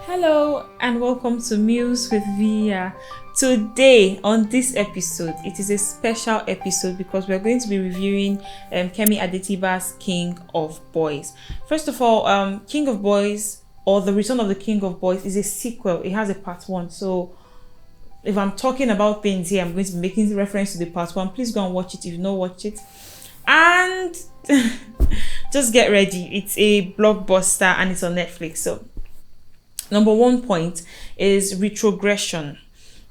Hello and welcome to Meals with Via. Today on this episode, it is a special episode because we're going to be reviewing Kemi Adetiba's King of Boys. First of all, King of Boys or The Return of the King of Boys is a sequel. It has a part 1. So if I'm talking about things here, I'm going to be making reference to the part 1. Please go and watch it if you've not watched it. And just get ready. It's a blockbuster and it's on Netflix. So number 1 point is retrogression.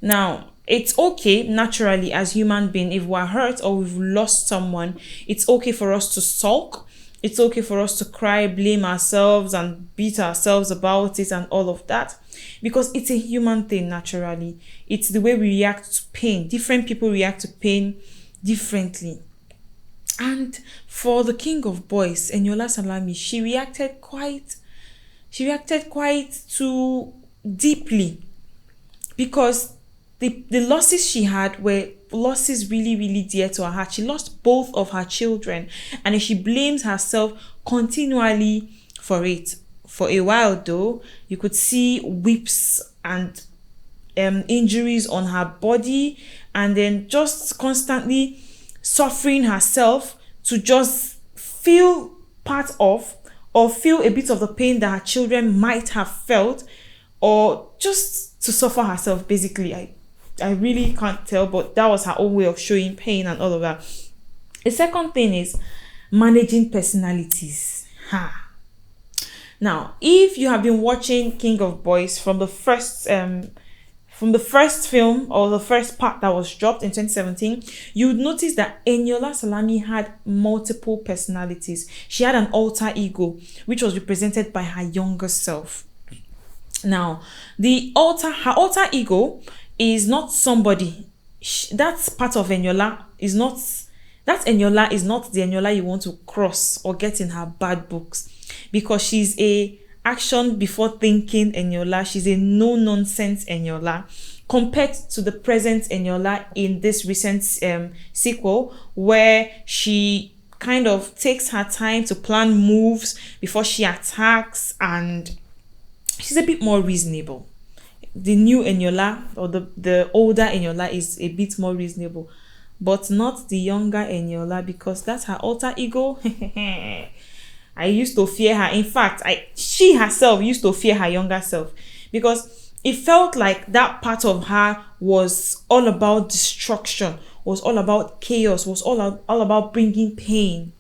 Now, it's okay naturally as human being if we're hurt or we've lost someone, it's okay for us to sulk. It's okay for us to cry, blame ourselves and beat ourselves about it and all of that because it's a human thing naturally. It's the way we react to pain. Different people react to pain differently. And for the King of Boys, Eniola Salami, she reacted quite too deeply because the losses she had were losses really dear to her heart. She lost both of her children and she blames herself continually for it. For a while though, you could see whips and injuries on her body and then just constantly suffering herself to just feel part of or feel a bit of the pain that her children might have felt, or just to suffer herself, basically. I really can't tell, but that was her own way of showing pain and all of that. The second thing is managing personalities. Now, if you have been watching King of Boys from the first film or the first part that was dropped in 2017, you would notice that Eniola Salami had multiple personalities. She had an alter ego, which was represented by her younger self. Now, her alter ego is not somebody. That's part of Eniola. That Eniola is not the Eniola you want to cross or get in her bad books, because she's a action before thinking Eniola. She's a no-nonsense Eniola compared to the present Eniola in this recent sequel, where she kind of takes her time to plan moves before she attacks and she's a bit more reasonable. The new Eniola or the older Eniola is a bit more reasonable, but not the younger Eniola, because that's her alter ego. I used to fear her. In fact, she herself used to fear her younger self because it felt like that part of her was all about destruction, was all about chaos, was all about bringing pain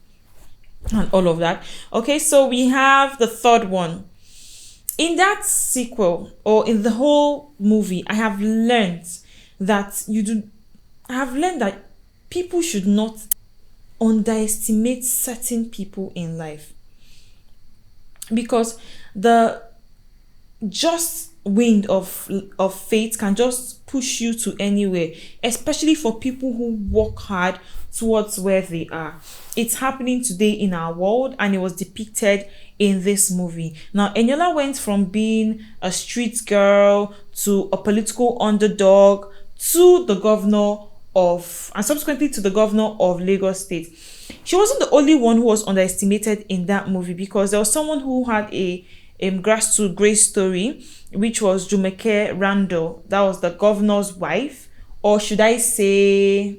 and all of that. Okay, so we have the third one. In that sequel or in the whole movie, I have learned that people should not underestimate certain people in life, because the just wind of fate can just push you to anywhere, especially for people who work hard towards where they are. It's happening today in our world and it was depicted in this movie. Now, Eniola went from being a street girl to a political underdog to the governor and subsequently to the governor of Lagos State. She wasn't the only one who was underestimated in that movie, because there was someone who had a grass to grace story, which was Jumeke Randall. That was the governor's wife, or should I say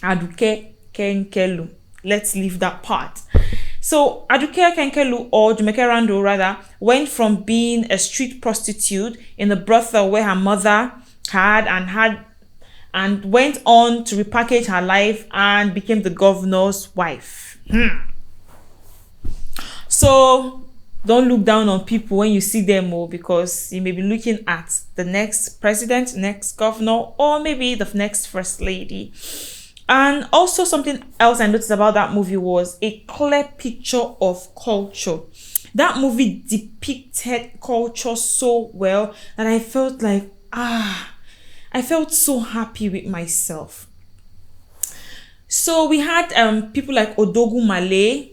Aduke Kenkelu. Let's leave that part. So Aduke Kenkelu, or Jumeke Randall rather, went from being a street prostitute in the brothel where her mother had and went on to repackage her life and became the governor's wife. So don't look down on people when you see them, because you may be looking at the next president, next governor, or maybe the next first lady. And also something else I noticed about that movie was a clear picture of culture. That movie depicted culture so well that I felt like, I felt so happy with myself. So we had people like Odogu Male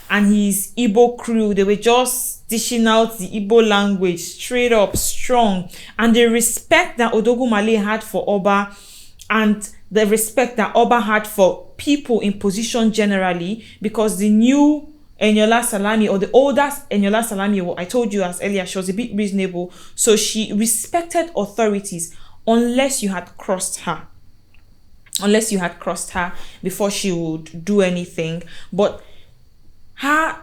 and his Igbo crew. They were just dishing out the Igbo language straight up, strong. And the respect that Odogu Male had for Oba and the respect that Oba had for people in position generally, because the new Eniola Salami, or the older Eniola Salami, what I told you as earlier, she was a bit reasonable. So she respected authorities unless you had crossed her. Unless you had crossed her before she would do anything. But her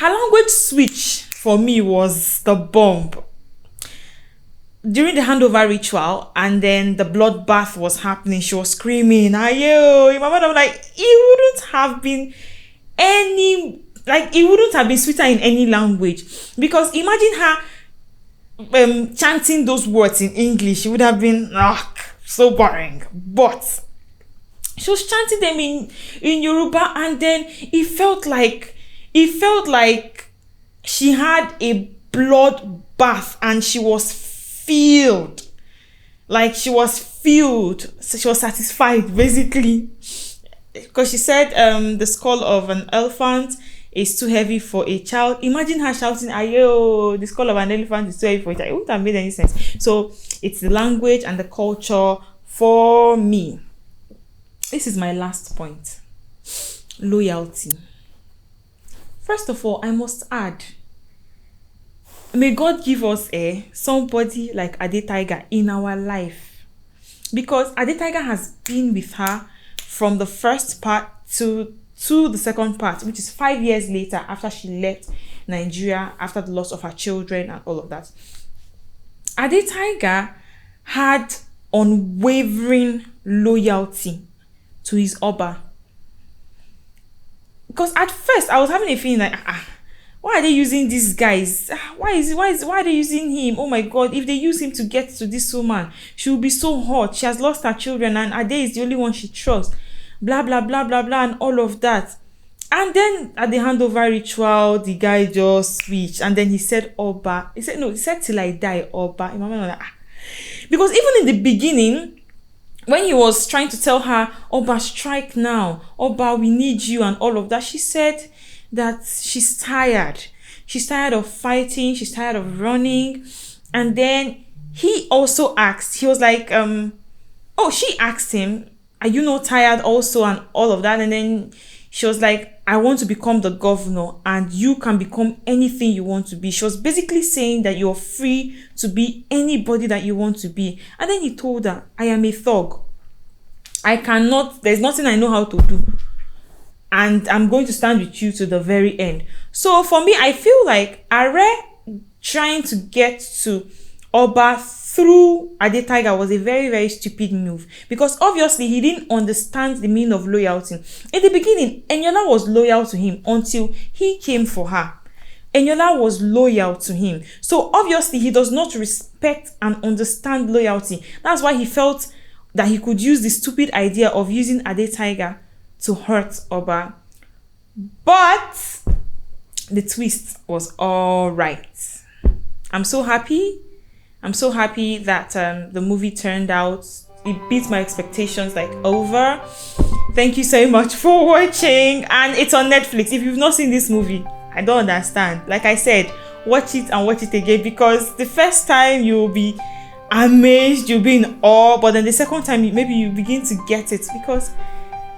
language switch for me was the bomb. During the handover ritual, and then the bloodbath was happening, she was screaming, ayo. In my mind, I'm like, it wouldn't have been sweeter in any language. Because imagine her chanting those words in English. It would have been so boring. But she was chanting them in Yoruba, and then it felt like she had a blood bath, and she was filled. Like she was filled. So she was satisfied, basically. Because she said the skull of an elephant is too heavy for a child. Imagine her shouting, ayo, the skull of an elephant is too heavy for a child. It wouldn't have made any sense. So it's the language and the culture for me. This is my last point. Loyalty. First of all, I must add, may God give us somebody like Adetiba in our life. Because Adetiba has been with her from the first part to the second part, which is 5 years later after she left Nigeria, after the loss of her children and all of that. Adetiba had unwavering loyalty to his Oba. Because at first I was having a feeling like, why are they using these guys? Why are they using him? Oh my God, if they use him to get to this woman, she will be so hot. She has lost her children, and Ade is the only one she trusts. Blah, blah, blah, blah, blah, and all of that. And then at the handover ritual, the guy just switched, and then he said Oba. He said till I die, Oba. In my mind, I was like, because even in the beginning, when he was trying to tell her, Oba, strike now, Oba, we need you, and all of that, she said that she's tired. She's tired of fighting. She's tired of running. And then he also asked, he was like, she asked him, are you not tired also, and all of that? And then she was like, I want to become the governor, and you can become anything you want to be. She was basically saying that you're free to be anybody that you want to be. And then he told her, I am a thug. There's nothing I know how to do. And I'm going to stand with you to the very end. So for me, I feel like Are trying to get to Oba through Adetiba was a very, very stupid move. Because obviously he didn't understand the meaning of loyalty. In the beginning, Eniola was loyal to him until he came for her. Eniola was loyal to him. So obviously he does not respect and understand loyalty. That's why he felt that he could use the stupid idea of using Adetiba to hurt Oba. But the twist was all right. I'm so happy that the movie turned out. It beat my expectations like over. Thank you so much for watching. And it's on Netflix. If you've not seen this movie, I don't understand. Like I said, watch it and watch it again, because the first time you'll be amazed, you'll be in awe, but then the second time maybe you begin to get it, because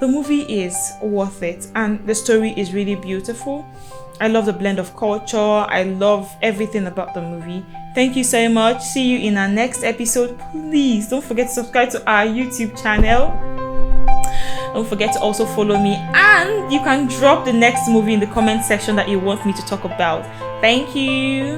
the movie is worth it and the story is really beautiful. I love the blend of culture. I love everything about the movie. Thank you so much. See you in our next episode. Please don't forget to subscribe to our YouTube channel. Don't forget to also follow me, and you can drop the next movie in the comment section that you want me to talk about. Thank you.